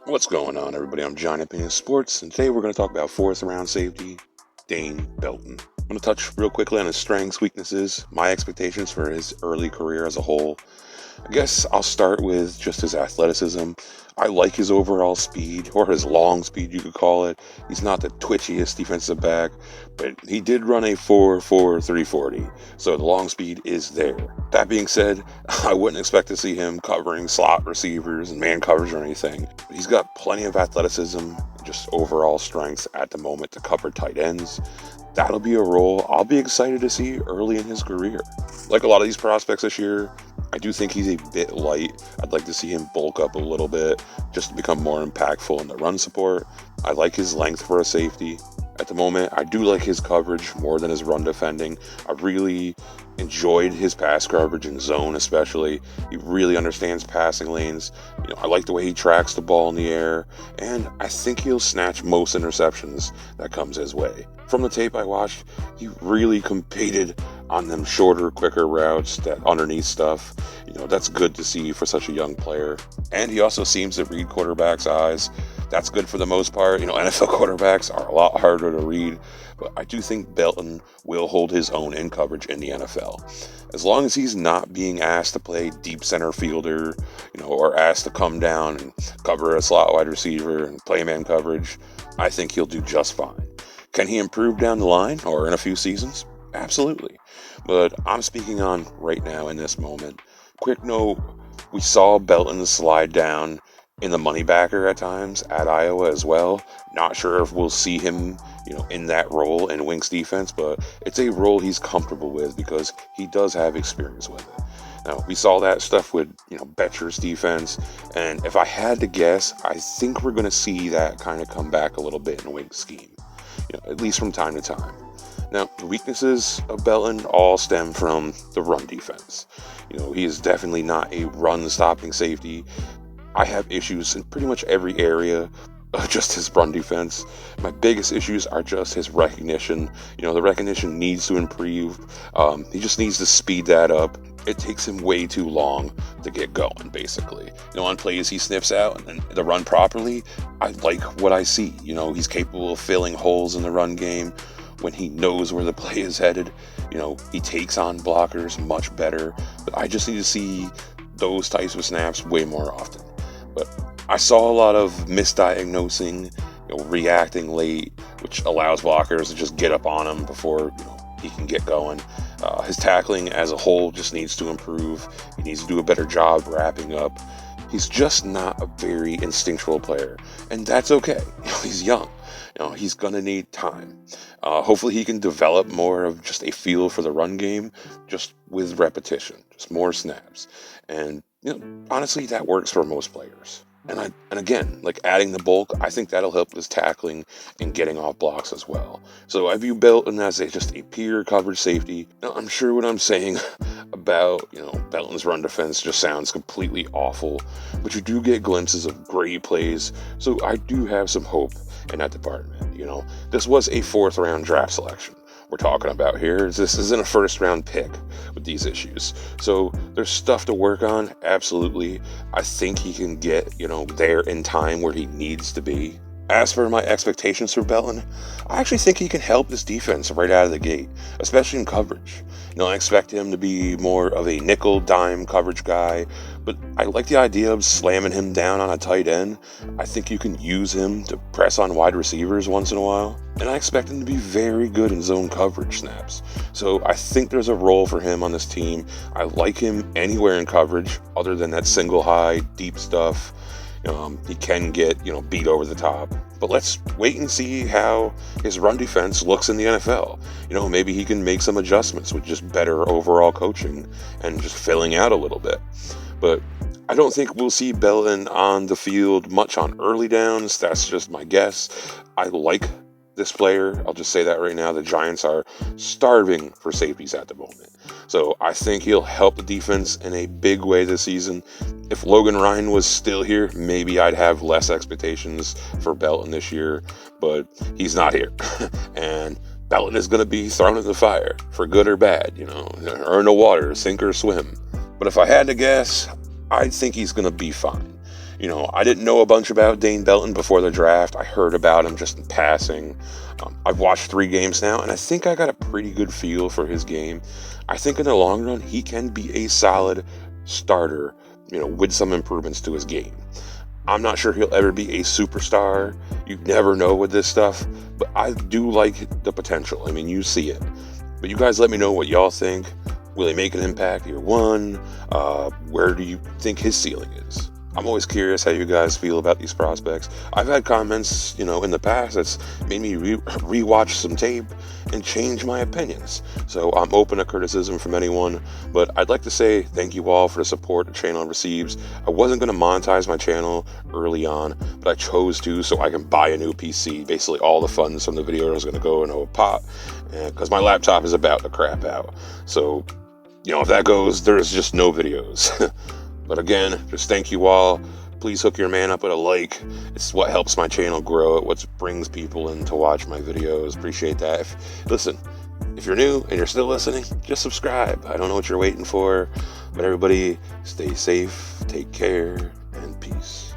What's going on, everybody? I'm Johnny Opinion Sports, and today we're going to talk about fourth round safety, Dane Belton. I'm going to touch real quickly on his strengths, weaknesses, my expectations for his early career as a whole. I guess I'll start with just his athleticism. I like his overall speed, or his long speed, you could call it. He's not the twitchiest defensive back, but he did run a 4.4 340, so the long speed is there. That being said, I wouldn't expect to see him covering slot receivers and man coverage or anything. But he's got plenty of athleticism, just overall strength at the moment to cover tight ends. That'll be a role I'll be excited to see early in his career. Like a lot of these prospects this year, I do think he's a bit light. I'd like to see him bulk up a little bit just to become more impactful in the run support. I like his length for a safety. At the moment, I do like his coverage more than his run defending. I really enjoyed his pass coverage in zone especially. He really understands passing lanes. I like the way he tracks the ball in the air, and I think he'll snatch most interceptions that comes his way. From the tape I watched, he really competed on them shorter, quicker routes, that underneath stuff. That's good to see for such a young player. And he also seems to read quarterbacks' eyes. That's good for the most part. NFL quarterbacks are a lot harder to read, but I do think Belton will hold his own in coverage in the NFL. As long as he's not being asked to play deep center fielder, or asked to come down and cover a slot wide receiver and play man coverage, I think he'll do just fine. Can he improve down the line or in a few seasons? Absolutely. But I'm speaking on right now in this moment. Quick note, we saw Belton slide down in the money backer at times at Iowa as well. Not sure if we'll see him, in that role in Wink's defense, but it's a role he's comfortable with because he does have experience with it. Now, we saw that stuff with, Betcher's defense, and if I had to guess, I think we're going to see that kind of come back a little bit in Wink's scheme, at least from time to time. Now, the weaknesses of Belton all stem from the run defense. He is definitely not a run-stopping safety. I have issues in pretty much every area of just his run defense. My biggest issues are just his recognition. The recognition needs to improve. He just needs to speed that up. It takes him way too long to get going, basically. On plays he sniffs out and the run properly, I like what I see. He's capable of filling holes in the run game when he knows where the play is headed. He takes on blockers much better. But I just need to see those types of snaps way more often. But I saw a lot of misdiagnosing, reacting late, which allows blockers to just get up on him before he can get going. His tackling as a whole just needs to improve. He needs to do a better job wrapping up. He's just not a very instinctual player, and that's okay. He's young. He's going to need time. Hopefully he can develop more of just a feel for the run game, just with repetition, just more snaps. And, honestly, that works for most players. And again, like adding the bulk, I think that'll help his tackling and getting off blocks as well. So I view Belton as just a pure coverage safety. Now, I'm sure what I'm saying about, Belton's run defense just sounds completely awful, but you do get glimpses of great plays. So I do have some hope in that department. This was a 4th round draft selection we're talking about here. This isn't a 1st round pick with these issues. So there's stuff to work on. Absolutely. I think he can get, there in time where he needs to be. As for my expectations for Belton, I actually think he can help this defense right out of the gate, especially in coverage. I expect him to be more of a nickel dime coverage guy, but I like the idea of slamming him down on a tight end. I think you can use him to press on wide receivers once in a while, and I expect him to be very good in zone coverage snaps. So I think there's a role for him on this team. I like him anywhere in coverage other than that single high, deep stuff. He can get, beat over the top. But let's wait and see how his run defense looks in the NFL. Maybe he can make some adjustments with just better overall coaching and just filling out a little bit. But I don't think we'll see Belton on the field much on early downs. That's just my guess. I like this player. I'll just say that right now. The Giants are starving for safeties at the moment. So I think he'll help the defense in a big way this season. If Logan Ryan was still here, maybe I'd have less expectations for Belton this year, but he's not here. And Belton is going to be thrown in the fire for good or bad, or in the water, sink or swim. But if I had to guess, I think he's going to be fine. I didn't know a bunch about Dane Belton before the draft. I heard about him just in passing. I've watched 3 games now, and I think I got a pretty good feel for his game. I think in the long run, he can be a solid starter, with some improvements to his game. I'm not sure he'll ever be a superstar. You never know with this stuff, but I do like the potential. I mean, you see it. But you guys let me know what y'all think. Will he make an impact year 1? Where do you think his ceiling is? I'm always curious how you guys feel about these prospects. I've had comments, in the past that's made me rewatch some tape and change my opinions. So I'm open to criticism from anyone, but I'd like to say thank you all for the support the channel receives. I wasn't going to monetize my channel early on, but I chose to so I can buy a new PC. Basically, all the funds from the video is going to go into a pot, because my laptop is about to crap out. So, if that goes, there's just no videos. But again, just thank you all. Please hook your man up with a like. It's what helps my channel grow. It what brings people in to watch my videos. Appreciate that. If you're new and you're still listening, just subscribe. I don't know what you're waiting for. But everybody, stay safe, take care, and peace.